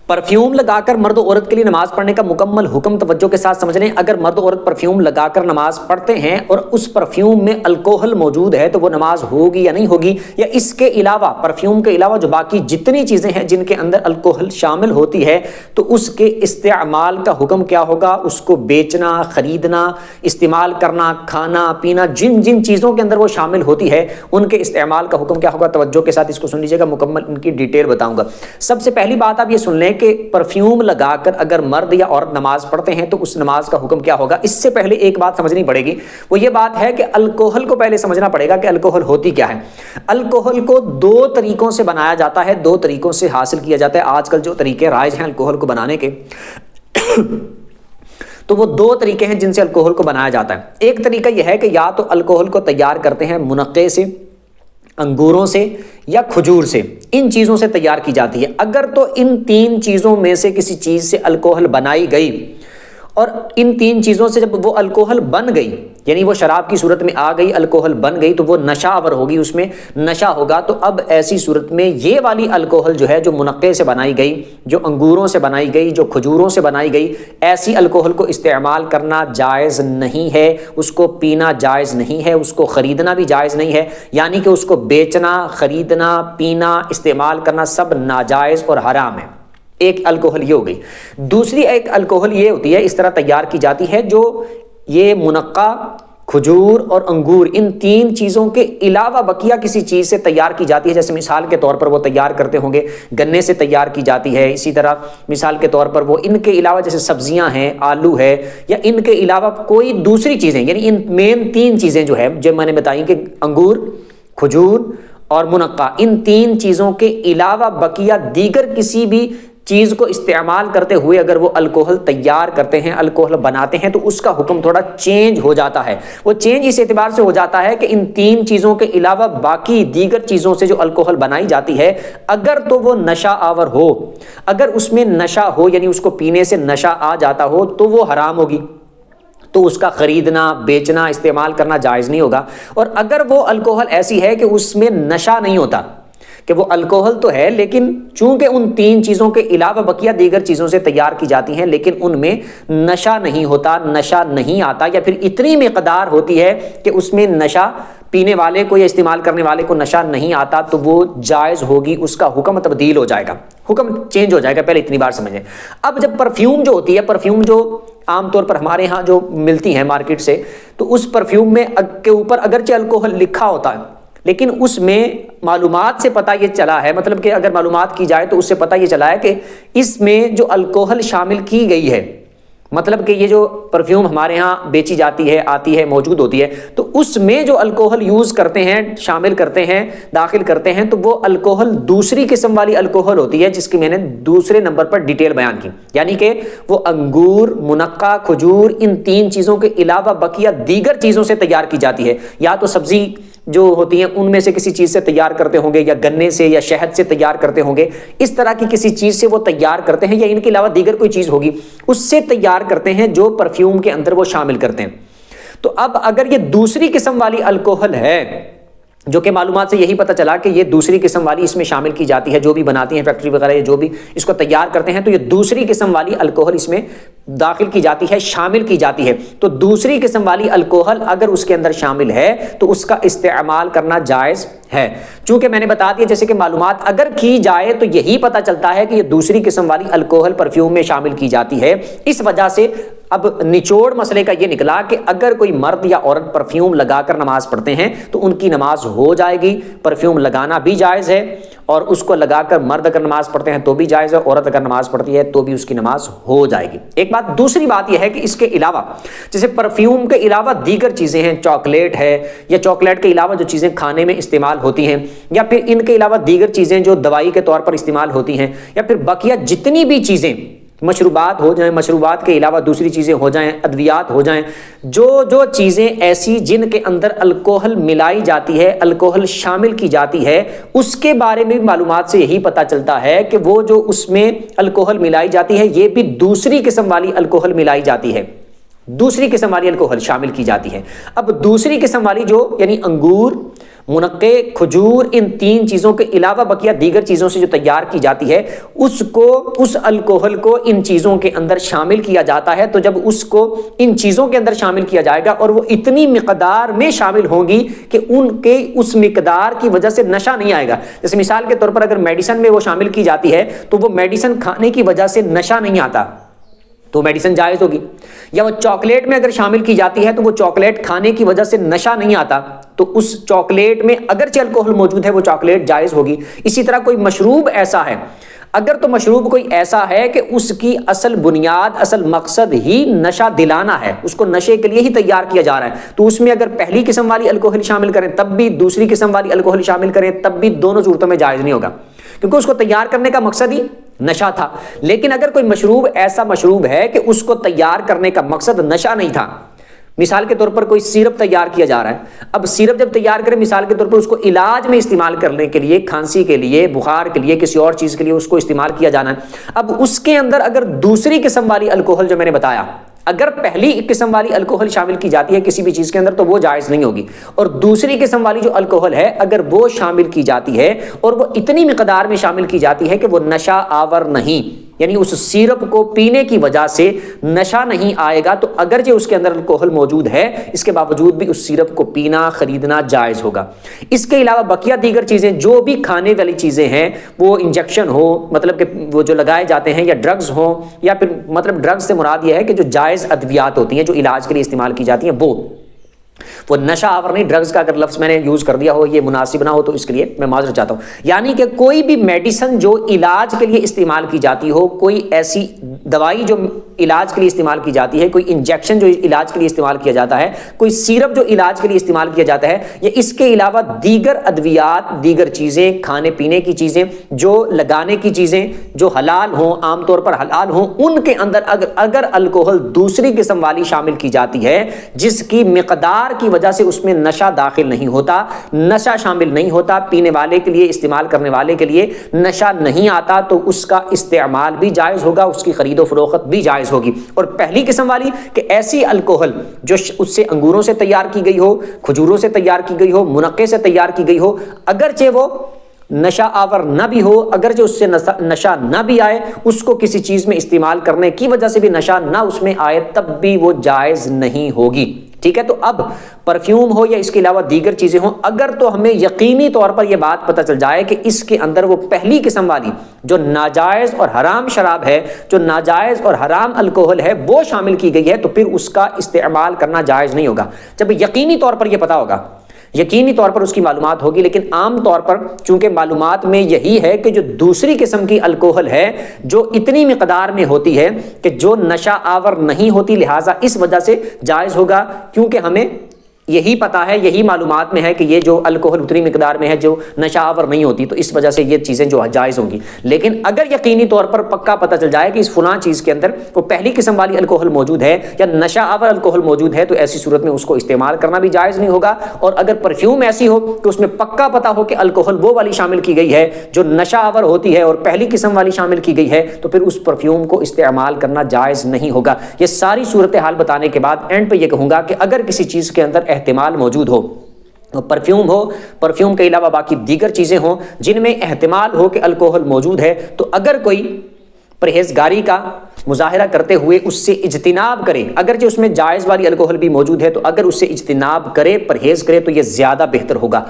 Perfume लगाकर मर्द और औरत के लिए नमाज पढ़ने का मुकम्मल हुक्म तवज्जो के साथ समझ लें। अगर मर्द और औरत परफ्यूम लगाकर नमाज पढ़ते हैं और उस परफ्यूम में अल्कोहल मौजूद है तो वो नमाज होगी या नहीं होगी, या इसके अलावा परफ्यूम के अलावा जो बाकी जितनी चीज़ें हैं जिनके अंदर अल्कोहल शामिल होती है तो उसके इस्तेमाल का हुक्म क्या होगा, उसको बेचना, ख़रीदना, इस्तेमाल करना, खाना पीना, जिन जिन चीज़ों के अंदर वो शामिल होती है उनके इस्तेमाल का हुक्म क्या होगा। तवज्जो के साथ इसको सुन लीजिएगा, मुकम्मल इनकी डिटेल बताऊँगा। सबसे पहली बात आप ये सुन लें कि परफ्यूम लगाकर अगर मर्द या औरत नमाज पढ़ते हैं तो उस नमाज का हुक्म क्या होगा। इससे पहले एक बात समझनी पड़ेगी, वो ये बात है कि अल्कोहल को पहले समझना पड़ेगा कि अल्कोहल होती क्या है। अल्कोहल को दो तरीकों से बनाया जाता है, दो तरीकों से हासिल किया जाता है। आजकल जो तरीके राइज हैं अल्कोहल को बनाने के तो वो दो तरीके हैं जिनसे अल्कोहल को बनाया जाता है। एक तरीका यह है कि या तो अल्कोहल को तैयार करते हैं मुनक्के से, अंगूरों से या खजूर से, इन चीज़ों से तैयार की जाती है। अगर तो इन तीन चीज़ों में से किसी चीज़ से अल्कोहल बनाई गई और इन तीन चीज़ों से जब वो अल्कोहल बन गई, यानी वो शराब की सूरत में आ गई, अल्कोहल बन गई, तो वो नशावर होगी, उसमें नशा होगा। तो अब ऐसी सूरत में ये वाली अल्कोहल जो है, जो मुनक्के से बनाई गई, जो अंगूरों से बनाई गई, जो खजूरों से बनाई गई, ऐसी अल्कोहल को इस्तेमाल करना जायज़ नहीं है, उसको पीना जायज़ नहीं है, उसको ख़रीदना भी जायज़ नहीं है। यानी कि उसको बेचना, ख़रीदना, पीना, इस्तेमाल करना सब नाजायज़ और हराम है। एक अल्कोहल ये हो गई। दूसरी एक अल्कोहल ये होती है, इस तरह तैयार की जाती है, जो ये मुनक्का, खजूर और अंगूर, इन तीन चीज़ों के अलावा बकिया किसी चीज़ से तैयार की जाती है। जैसे मिसाल के तौर पर वो तैयार करते होंगे गन्ने से तैयार की जाती है। इसी तरह मिसाल के तौर पर वो इनके अलावा जैसे सब्जियां हैं, आलू है, या इनके अलावा कोई दूसरी चीज़ें, यानी इन मेन तीन चीज़ें जो है जो मैंने बताई कि अंगूर, खजूर और मुनक्का, इन तीन चीज़ों के अलावा बकिया दीगर किसी भी चीज़ को इस्तेमाल करते हुए अगर वो अल्कोहल तैयार करते हैं, अल्कोहल बनाते हैं, तो उसका हुक्म थोड़ा चेंज हो जाता है। वो चेंज इस एतबार से हो जाता है कि इन तीन चीज़ों के अलावा बाकी दीगर चीज़ों से जो अल्कोहल बनाई जाती है, अगर तो वो नशा आवर हो, अगर उसमें नशा हो, यानी उसको पीने से नशा आ जाता हो, तो वो हराम होगी, तो उसका ख़रीदना, बेचना, इस्तेमाल करना जायज़ नहीं होगा। और अगर वो अल्कोहल ऐसी है कि उसमें नशा नहीं होता, कि वो अल्कोहल तो है लेकिन चूंकि उन तीन चीज़ों के अलावा बकिया दीगर चीज़ों से तैयार की जाती हैं, लेकिन उनमें नशा नहीं होता, नशा नहीं आता, या फिर इतनी मिक़दार होती है कि उसमें नशा पीने वाले को या इस्तेमाल करने वाले को नशा नहीं आता, तो वो जायज़ होगी, उसका हुक्म तब्दील हो जाएगा, हुक्म चेंज हो जाएगा। पहले इतनी बार समझें। अब जब परफ्यूम जो होती है, परफ्यूम जो आमतौर पर हमारे यहाँ जो मिलती हैं मार्केट से, तो उस परफ्यूम में के ऊपर अगरचे अल्कोहल लिखा होता है, लेकिन उसमें मालूमात से पता ये चला है, मतलब कि अगर मालूमात की जाए तो उससे पता ये चला है कि इसमें जो अल्कोहल शामिल की गई है, मतलब कि ये जो परफ्यूम हमारे यहाँ बेची जाती है, आती है, मौजूद होती है, तो उसमें जो अल्कोहल यूज़ करते हैं, शामिल करते हैं, दाखिल करते हैं, तो वो अल्कोहल दूसरी किस्म वाली अल्कोहल होती है, जिसकी मैंने दूसरे नंबर पर डिटेल बयान की। यानी कि वो अंगूर, मुनक्का, खजूर, इन तीन चीज़ों के अलावा बकिया दीगर चीज़ों से तैयार की जाती है। या तो सब्जी जो होती हैं उनमें से किसी चीज़ से तैयार करते होंगे, या गन्ने से या शहद से तैयार करते होंगे, इस तरह की किसी चीज़ से वो तैयार करते हैं, या इनके अलावा दीगर कोई चीज़ होगी उससे तैयार करते हैं जो परफ्यूम के अंदर वो शामिल करते हैं। तो अब अगर ये दूसरी किस्म वाली अल्कोहल है, जो कि मालूमात से यही पता चला कि ये दूसरी किस्म वाली इसमें शामिल की जाती है, जो भी बनाती हैं फैक्ट्री वगैरह, जो भी इसको तैयार करते हैं, तो ये दूसरी किस्म वाली अल्कोहल इसमें दाखिल की जाती है, शामिल की जाती है। तो दूसरी किस्म वाली अल्कोहल अगर उसके अंदर शामिल है तो उसका इस्तेमाल करना जायज़ है। चूंकि मैंने बता दिया, जैसे कि मालूमात अगर की जाए तो यही पता चलता है कि ये दूसरी किस्म वाली अल्कोहल परफ्यूम में शामिल की जाती है। इस वजह से अब निचोड़ मसले का ये निकला कि अगर कोई मर्द या औरत परफ्यूम लगाकर नमाज पढ़ते हैं तो उनकी नमाज हो जाएगी। परफ्यूम लगाना भी जायज़ है, और उसको लगाकर मर्द अगर नमाज पढ़ते हैं तो भी जायज़ है, औरत अगर नमाज पढ़ती है तो भी उसकी नमाज हो जाएगी। एक बात। दूसरी बात यह है कि इसके अलावा, जैसे परफ्यूम के अलावा दीगर चीज़ें हैं, चॉकलेट है, या चॉकलेट के अलावा जो चीज़ें खाने में इस्तेमाल होती हैं, या फिर इनके अलावा दीगर चीज़ें जो दवाई के तौर पर इस्तेमाल होती हैं, या फिर बकिया जितनी भी चीज़ें, मशरूबात हो जाएं, मशरूबात के अलावा दूसरी चीज़ें हो जाएं, अद्वियात हो जाएं, जो चीज़ें ऐसी जिनके अंदर अल्कोहल मिलाई जाती है, अल्कोहल शामिल की जाती है, उसके बारे में भी मालूमात से यही पता चलता है कि वो जो उसमें अल्कोहल मिलाई जाती है ये भी दूसरी किस्म वाली अल्कोहल मिलाई जाती है। دوسری قسم والی الکوہل شامل کی جاتی ہے۔ اب دوسری قسم والی جو یعنی انگور، منقے، کھجور، ان تین چیزوں کے علاوہ بقیہ دیگر چیزوں سے جو تیار کی جاتی ہے، اس الکوہل کو ان چیزوں کے اندر شامل کیا جاتا ہے۔ تو جب اس کو ان چیزوں کے اندر شامل کیا جائے گا اور وہ اتنی مقدار میں شامل ہوں گی کہ ان کے اس مقدار کی وجہ سے نشہ نہیں آئے گا، جیسے مثال کے طور پر اگر میڈیسن میں وہ شامل کی جاتی ہے تو وہ میڈیسن کھانے کی وجہ سے نشہ نہیں آتا تو میڈیسن جائز ہوگی، یا وہ چاکلیٹ میں اگر شامل کی جاتی ہے تو وہ چاکلیٹ کھانے کی وجہ سے نشہ نہیں آتا تو اس چاکلیٹ میں اگرچہ الکوہل موجود ہے وہ چاکلیٹ جائز ہوگی۔ اسی طرح کوئی مشروب ایسا ہے، اگر تو مشروب کوئی ایسا ہے کہ اس کی اصل بنیاد، اصل مقصد ہی نشہ دلانا ہے، اس کو نشے کے لیے ہی تیار کیا جا رہا ہے، تو اس میں اگر پہلی قسم والی الکوہل شامل کریں تب بھی، دوسری قسم والی الکوہل شامل کریں تب بھی، دونوں صورتوں میں جائز نہیں ہوگا، کیونکہ اس کو تیار کرنے کا مقصد ہی نشہ تھا۔ لیکن اگر کوئی مشروب ایسا مشروب ہے کہ اس کو تیار کرنے کا مقصد نشہ نہیں تھا، مثال کے طور پر کوئی سیرپ تیار کیا جا رہا ہے، اب سیرپ جب تیار کریں مثال کے طور پر اس کو علاج میں استعمال کرنے کے لیے، کھانسی کے لیے، بخار کے لیے، کسی اور چیز کے لیے اس کو استعمال کیا جانا ہے، اب اس کے اندر اگر دوسری قسم والی الکوہل جو میں نے بتایا، اگر پہلی قسم والی الکوہل شامل کی جاتی ہے کسی بھی چیز کے اندر تو وہ جائز نہیں ہوگی، اور دوسری قسم والی جو الکوہل ہے اگر وہ شامل کی جاتی ہے اور وہ اتنی مقدار میں شامل کی جاتی ہے کہ وہ نشہ آور نہیں، یعنی اس سیرپ کو پینے کی وجہ سے نشہ نہیں آئے گا، تو اگرچہ اس کے اندر الکوہل موجود ہے اس کے باوجود بھی اس سیرپ کو پینا، خریدنا جائز ہوگا۔ اس کے علاوہ بقیہ دیگر چیزیں جو بھی کھانے والی چیزیں ہیں، وہ انجیکشن ہو، مطلب کہ وہ جو لگائے جاتے ہیں، یا ڈرگز ہوں، یا پھر مطلب ڈرگز سے مراد یہ ہے کہ جو جائز ادویات ہوتی ہیں جو علاج کے لیے استعمال کی جاتی ہیں، وہ نشہ آور نہیں۔ ڈرگز کا اگر لفظ میں نے یوز کر دیا ہو یہ مناسب نہ ہو تو اس کے لیے میں معذرت چاہتا ہوں، یعنی کہ کوئی بھی میڈیسن جو علاج کے لیے استعمال کی جاتی ہو، کوئی ایسی دوائی جو علاج کے لیے استعمال کی جاتی ہے، کوئی انجیکشن جو علاج کے لیے استعمال کیا جاتا ہے، کوئی سیرپ جو علاج کے لیے استعمال کیا جاتا ہے، یا اس کے علاوہ دیگر ادویات، دیگر چیزیں، کھانے پینے کی چیزیں، جو لگانے کی چیزیں جو حلال ہوں، عام طور پر حلال ہوں، ان کے اندر اگر الکوہل دوسری قسم والی شامل کی جاتی ہے جس کی مقدار کی وجہ سے اس میں نشہ داخل نہیں ہوتا، نشہ شامل نہیں ہوتا، پینے والے کے لیے، استعمال کرنے والے کے لیے نشہ نہیں آتا، تو اس کا استعمال بھی جائز ہوگا، اس کی خرید و فروخت بھی جائز ہوگی۔ اور پہلی قسم والی کہ ایسی الکوہل جو اس سے انگوروں سے تیار کی گئی ہو، کھجوروں سے تیار کی گئی ہو، منقے سے تیار کی گئی ہو، اگرچہ وہ نشہ آور نہ بھی ہو، اگرچہ اس سے نشہ نہ بھی آئے، اس کو کسی چیز میں استعمال کرنے کی وجہ سے بھی نشہ نہ اس میں آئے، تب بھی وہ جائز نہیں ہوگی۔ ٹھیک ہے، تو اب پرفیوم ہو یا اس کے علاوہ دیگر چیزیں ہوں، اگر تو ہمیں یقینی طور پر یہ بات پتہ چل جائے کہ اس کے اندر وہ پہلی قسم والی جو ناجائز اور حرام شراب ہے، جو ناجائز اور حرام الکوہل ہے، وہ شامل کی گئی ہے، تو پھر اس کا استعمال کرنا جائز نہیں ہوگا۔ جب یقینی طور پر یہ پتہ ہوگا، یقینی طور پر اس کی معلومات ہوگی، لیکن عام طور پر چونکہ معلومات میں یہی ہے کہ جو دوسری قسم کی الکوہل ہے جو اتنی مقدار میں ہوتی ہے کہ جو نشہ آور نہیں ہوتی، لہٰذا اس وجہ سے جائز ہوگا، کیونکہ ہمیں یہی پتا ہے، یہی معلومات میں ہے کہ یہ جو الکوہل اتنی مقدار میں ہے جو نشہ آور نہیں ہوتی، تو اس وجہ سے یہ چیزیں جو جائز ہوں گی۔ لیکن اگر یقینی طور پر پکا پتہ چل جائے کہ اس فلاں چیز کے اندر وہ پہلی قسم والی الکوہل موجود ہے یا نشہ آور الکوہل موجود ہے، تو ایسی صورت میں اس کو استعمال کرنا بھی جائز نہیں ہوگا۔ اور اگر پرفیوم ایسی ہو کہ اس میں پکا پتہ ہو کہ الکوہل وہ والی شامل کی گئی ہے جو نشہ آور ہوتی ہے اور پہلی قسم والی شامل کی گئی ہے، تو پھر اس پرفیوم کو استعمال کرنا جائز نہیں ہوگا۔ یہ ساری صورتحال بتانے کے بعد اینڈ پہ یہ کہوں گا کہ اگر کسی چیز کے اندر احتمال موجود ہو، پرفیوم ہو، پرفیوم کے علاوہ باقی دیگر چیزیں ہوں جن میں احتمال ہو کہ الکوہل موجود ہے، تو اگر کوئی پرہیزگاری کا مظاہرہ کرتے ہوئے اس سے اجتناب کرے، اگرچہ اس میں جائز والی الکوہل بھی موجود ہے تو اگر اس سے اجتناب کرے، پرہیز کرے، تو یہ زیادہ بہتر ہوگا۔